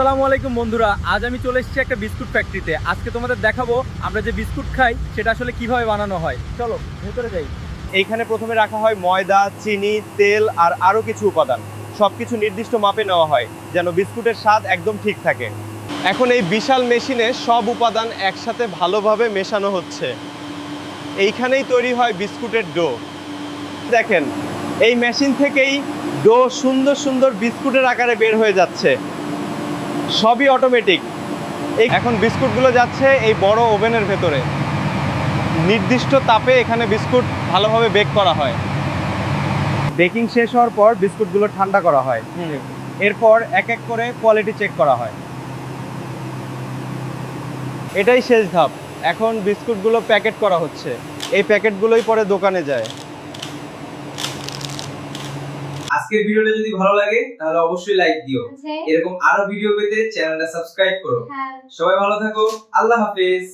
আসসালামু আলাইকুম বন্ধুরা, আজ আমি চলে এসেছি একটা বিস্কুট ফ্যাক্টরিতে। আজকে তোমাদের দেখাবো আমরা যে বিস্কুট খাই সেটা আসলে কিভাবে বানানো হয়। চলো ভেতরে যাই। এইখানে প্রথমে রাখা হয় ময়দা, চিনি, তেল আর আরও কিছু উপাদান। সবকিছু নির্দিষ্ট মাপে নেওয়া হয় যেন বিস্কুটের স্বাদ একদম ঠিক থাকে। এখন এই বিশাল মেশিনে সব উপাদান একসাথে ভালোভাবে মেশানো হচ্ছে। এইখানেই তৈরি হয় বিস্কুটের ডো। দেখেন, এই মেশিন থেকেই ডো সুন্দর সুন্দর বিস্কুটের আকারে বের হয়ে যাচ্ছে। সবই অটোমেটিক। এখন বিস্কুটগুলো যাচ্ছে এই বড় ওভেনের ভেতরে। নির্দিষ্ট তাপে এখানে বিস্কুট ভালোভাবে বেক করা হয়। বেকিং শেষ হওয়ার পর বিস্কুটগুলো ঠান্ডা করা হয়। এরপর এক এক করে কোয়ালিটি চেক করা হয়। এটাই শেষ ধাপ। এখন বিস্কুটগুলো প্যাকেট করা হচ্ছে। এই প্যাকেটগুলোই পরে দোকানে যায়। আজকের ভিডিওটা যদি ভালো লাগে তাহলে অবশ্যই লাইক দিও। এরকম আরো ভিডিও পেতে চ্যানেলটা সাবস্ক্রাইব করো। সবাই ভালো থাকো। আল্লাহ হাফেজ।